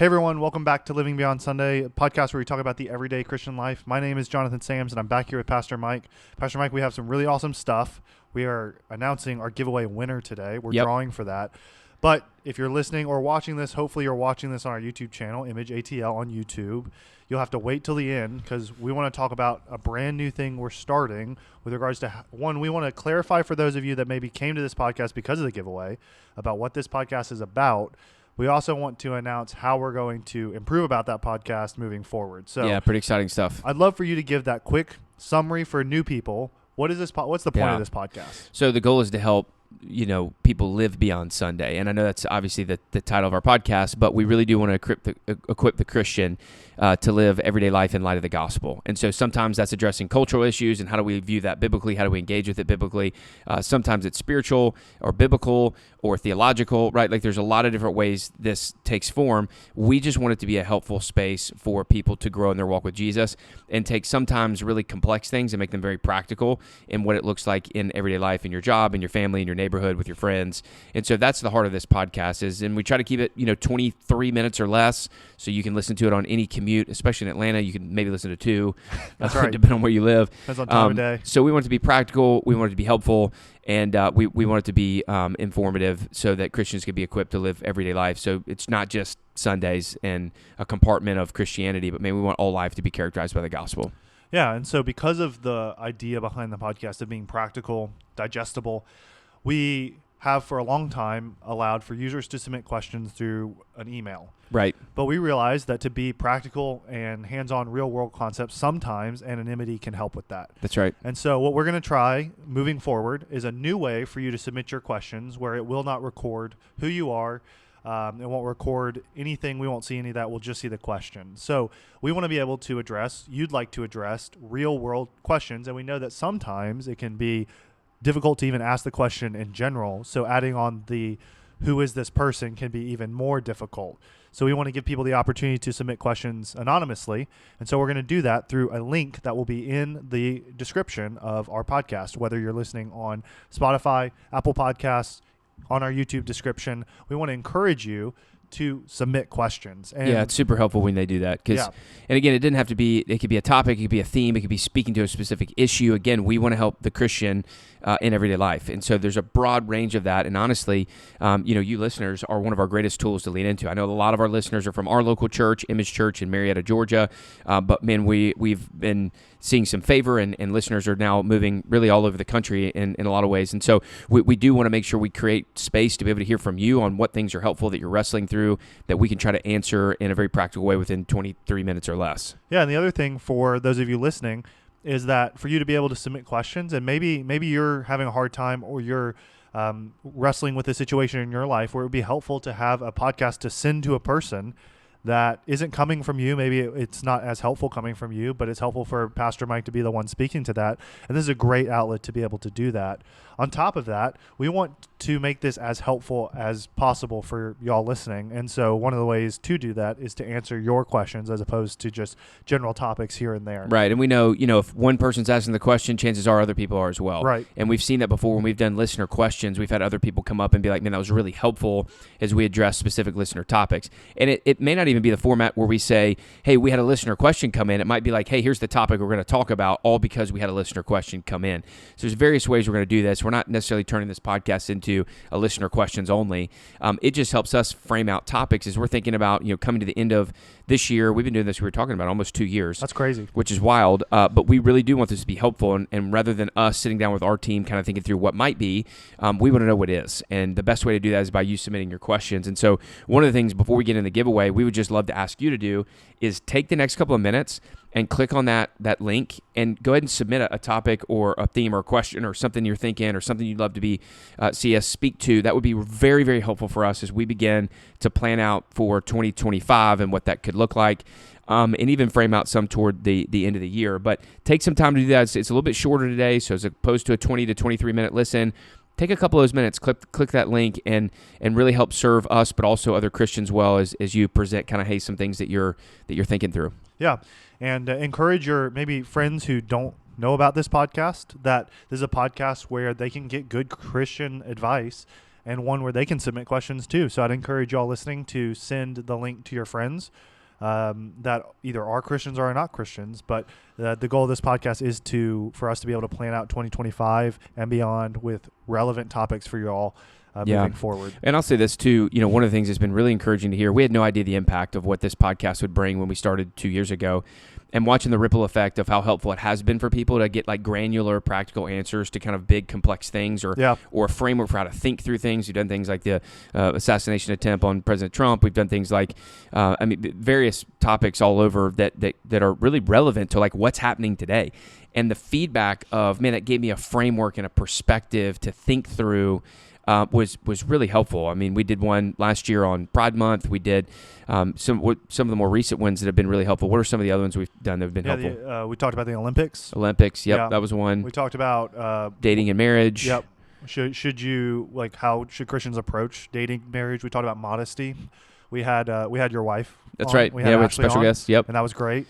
Hey everyone, welcome back to Living Beyond Sunday, a podcast where we talk about the everyday Christian life. My name is Jonathan Sams, and I'm back here with Pastor Mike. Pastor Mike, we have some really awesome stuff. We are announcing our giveaway winner today. We're drawing for that. But if you're listening or watching this, hopefully you're watching this on our YouTube channel, Image ATL on YouTube. You'll have to wait till the end because we want to talk about a brand new thing we're starting with regards to, one, we want to clarify for those of you that maybe came to this podcast because of the giveaway about what this podcast is about. We also want to announce how we're going to improve about that podcast moving forward. So yeah, pretty exciting stuff. I'd love for you to give that quick summary for new people. What is this? What's the point of this podcast? So the goal is to help people live beyond Sunday, and I know that's obviously the title of our podcast, but we really do want to equip the Christian to live everyday life in light of the gospel. And so sometimes that's addressing cultural issues and how do we view that biblically, how do we engage with it biblically. Sometimes it's spiritual or biblical or theological, right? Like there's a lot of different ways this takes form. We just want it to be a helpful space for people to grow in their walk with Jesus and take sometimes really complex things and make them very practical in what it looks like in everyday life, in your job, in your family, in your neighborhood, with your friends. And so that's the heart of this podcast and we try to keep it, 23 minutes or less so you can listen to it on any commute, especially in Atlanta. You can maybe listen to 2. That's right. Depending on where you live. Depends on time of day. So we want it to be practical. We want it to be helpful. And we want it to be informative so that Christians can be equipped to live everyday life. So it's not just Sundays and a compartment of Christianity, but maybe we want all life to be characterized by the gospel. Yeah, and so because of the idea behind the podcast of being practical, digestible, we have for a long time allowed for users to submit questions through an email. Right. But we realized that to be practical and hands-on real-world concepts, sometimes anonymity can help with that. That's right. And so what we're going to try moving forward is a new way for you to submit your questions where it will not record who you are. It won't record anything. We won't see any of that. We'll just see the question. So we want to be able to address, you'd like to address real-world questions, and we know that sometimes it can be difficult to even ask the question in general. So adding on the who is this person can be even more difficult. So we want to give people the opportunity to submit questions anonymously. And so we're going to do that through a link that will be in the description of our podcast, whether you're listening on Spotify, Apple Podcasts, on our YouTube description. We want to encourage you to submit questions. And yeah, it's super helpful when they do that. And again, it didn't have to be, it could be a topic, it could be a theme, it could be speaking to a specific issue. Again, we want to help the Christian in everyday life. And so there's a broad range of that. And honestly, you listeners are one of our greatest tools to lean into. I know a lot of our listeners are from our local church, Image Church in Marietta, Georgia. But man, we've been seeing some favor and listeners are now moving really all over the country in a lot of ways. And so we do want to make sure we create space to be able to hear from you on what things are helpful that you're wrestling through that we can try to answer in a very practical way within 23 minutes or less. Yeah, and the other thing for those of you listening is that for you to be able to submit questions, and maybe you're having a hard time or you're wrestling with a situation in your life where it would be helpful to have a podcast to send to a person that isn't coming from you. Maybe it's not as helpful coming from you, but it's helpful for Pastor Mike to be the one speaking to that. And this is a great outlet to be able to do that. On top of that, we want to make this as helpful as possible for y'all listening. And so one of the ways to do that is to answer your questions as opposed to just general topics here and there. Right. And we know, if one person's asking the question, chances are other people are as well. Right. And we've seen that before when we've done listener questions. We've had other people come up and be like, man, that was really helpful as we address specific listener topics. And it may not even be the format where we say, hey, we had a listener question come in. It might be like, hey, here's the topic we're going to talk about, all because we had a listener question come in. So there's various ways we're going to do this. We're not necessarily turning this podcast into a listener questions only. It just helps us frame out topics as we're thinking about, coming to the end of this year. We've been doing this, we were talking about almost 2 years. That's crazy. Which is wild. But we really do want this to be helpful. And rather than us sitting down with our team kind of thinking through what might be, we want to know what is. And the best way to do that is by you submitting your questions. And so one of the things before we get in the giveaway, we would just love to ask you to do is take the next couple of minutes and click on that link and go ahead and submit a topic or a theme or a question or something you're thinking or something you'd love to be see us speak to. That would be very, very helpful for us as we begin to plan out for 2025 and what that could look like. And even frame out some toward the end of the year. But take some time to do that. It's a little bit shorter today, so as opposed to a 20 to 23 minute listen, take a couple of those minutes, click that link, and really help serve us, but also other Christians well as you present kind of, hey, some things that you're thinking through. Yeah, and encourage your maybe friends who don't know about this podcast that this is a podcast where they can get good Christian advice and one where they can submit questions too. So I'd encourage y'all listening to send the link to your friends that either are Christians or are not Christians. But the goal of this podcast is for us to be able to plan out 2025 and beyond with relevant topics for you all moving forward. And I'll say this too, one of the things that's been really encouraging to hear, we had no idea the impact of what this podcast would bring when we started 2 years ago. And watching the ripple effect of how helpful it has been for people to get like granular, practical answers to kind of big, complex things, or a framework for how to think through things. We've done things like the assassination attempt on President Trump. We've done things like, various topics all over that are really relevant to like what's happening today. And the feedback of, man, that gave me a framework and a perspective to think through. Was really helpful. I mean, we did one last year on Pride Month. We did some of the more recent ones that have been really helpful. What are some of the other ones we've done that have been helpful? We talked about the Olympics. That was one. We talked about dating and marriage. Yep. How should Christians approach dating, marriage? We talked about modesty. We had your wife. That's on. Right. We had special guests. Yep. And that was great.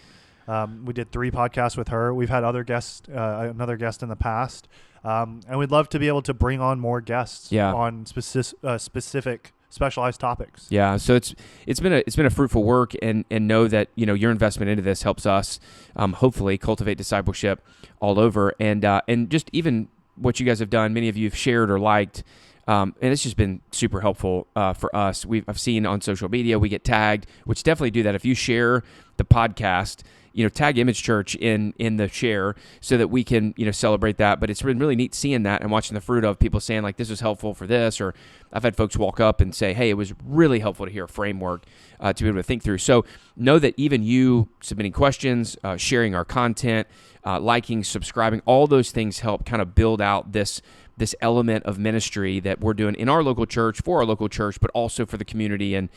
We did 3 podcasts with her. We've had other guests, another guest in the past. And we'd love to be able to bring on more guests on specific specialized topics. Yeah, so it's been a fruitful work, and know that your investment into this helps us hopefully cultivate discipleship all over, and just even what you guys have done. Many of you have shared or liked. And it's just been super helpful for us. I've seen on social media we get tagged, which definitely do that. If you share the podcast, tag Image Church in the share so that we can celebrate that. But it's been really neat seeing that and watching the fruit of people saying like, this was helpful for this, or I've had folks walk up and say, hey, it was really helpful to hear a framework to be able to think through. So know that even you submitting questions, sharing our content, liking, subscribing, all those things help kind of build out this element of ministry that we're doing in our local church, for our local church, but also for the community, and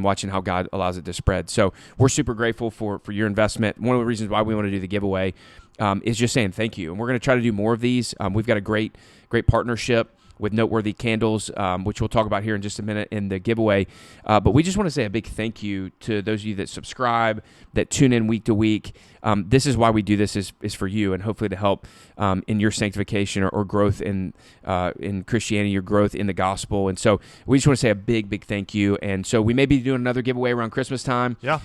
watching how God allows it to spread. So we're super grateful for your investment. One of the reasons why we want to do the giveaway is just saying thank you. And we're going to try to do more of these. We've got a great partnership with Noteworthy Candles, which we'll talk about here in just a minute in the giveaway. But we just want to say a big thank you to those of you that subscribe, that tune in week to week. This is why we do this, is for you, and hopefully to help in your sanctification or growth in Christianity, your growth in the gospel. And so we just want to say a big, big thank you. And so we may be doing another giveaway around Christmas time. Yeah.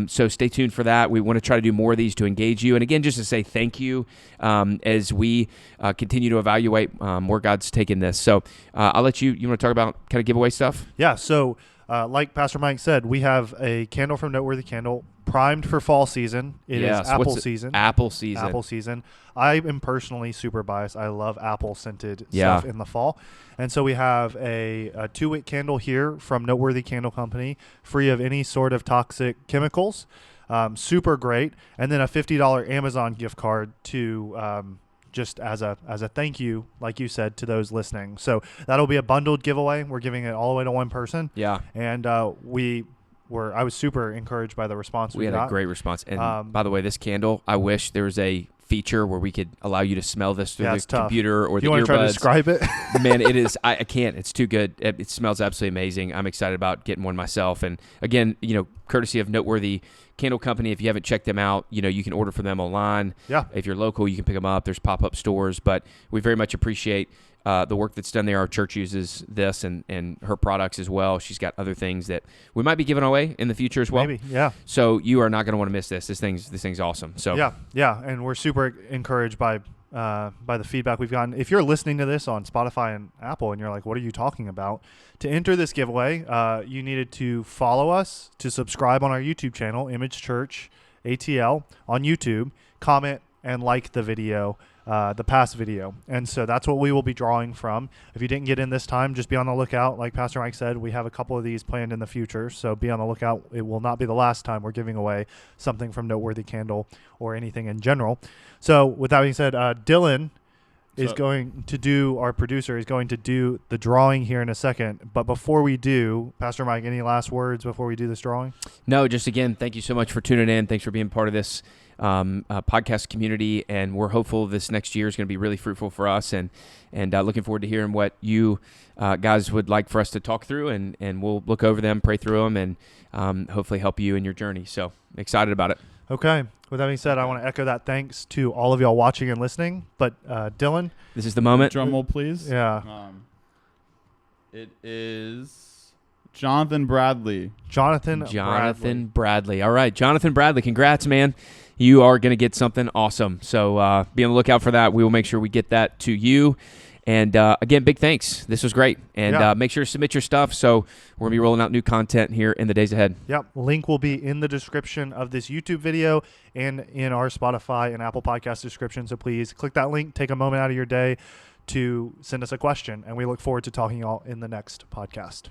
So stay tuned for that. We want to try to do more of these to engage you. And again, just to say thank you as we continue to evaluate where God's taken this. So I'll let you want to talk about kind of giveaway stuff? Yeah. So like Pastor Mike said, we have a candle from Noteworthy Candle primed for fall season. It is apple season. Apple season. Apple season. I am personally super biased. I love apple scented stuff in the fall. And so we have a 2-wick candle here from Noteworthy Candle Company, free of any sort of toxic chemicals. Super great. And then a $50 Amazon gift card to just as a thank you, like you said, to those listening. So that'll be a bundled giveaway. We're giving it all the way to one person. Yeah. And I was super encouraged by the response we got. We had a great response. And by the way, this candle, I wish there was a feature where we could allow you to smell this through the computer or the earbuds. You want to try to describe it? Man, it is. I can't. It's too good. It smells absolutely amazing. I'm excited about getting one myself. And again, courtesy of Noteworthy Candle Company. If you haven't checked them out, you can order from them online. Yeah. If you're local, you can pick them up. There's pop-up stores. But we very much appreciate the work that's done there. Our church uses this and her products as well. She's got other things that we might be giving away in the future as well. Maybe, yeah. So you are not going to want to miss this. This thing's awesome. So yeah, and we're super encouraged by the feedback we've gotten. If you're listening to this on Spotify and Apple and you're like, what are you talking about? To enter this giveaway, you needed to follow us, to subscribe on our YouTube channel, Image Church ATL on YouTube, comment and like the video, the past video. And so that's what we will be drawing from. If you didn't get in this time, just be on the lookout. Like Pastor Mike said, we have a couple of these planned in the future. So be on the lookout. It will not be the last time we're giving away something from Noteworthy Candle or anything in general. So with that being said, Dylan is going to do, our producer is going to do the drawing here in a second. But before we do, Pastor Mike, any last words before we do this drawing? No, just again, thank you so much for tuning in. Thanks for being part of this podcast community, and we're hopeful this next year is going to be really fruitful for us, and looking forward to hearing what you guys would like for us to talk through, and we'll look over them, pray through them, and hopefully help you in your journey. So excited about it. Okay. With that being said, I want to echo that thanks to all of y'all watching and listening. But Dylan, this is the moment. Drum roll, please. Yeah. It is Jonathan Bradley. Jonathan Bradley. All right, Jonathan Bradley, congrats, man. You are going to get something awesome. So be on the lookout for that. We will make sure we get that to you. And again, big thanks. This was great. And make sure to submit your stuff. So we're going to be rolling out new content here in the days ahead. Yep. Link will be in the description of this YouTube video and in our Spotify and Apple Podcast description. So please click that link. Take a moment out of your day to send us a question. And we look forward to talking to y'all in the next podcast.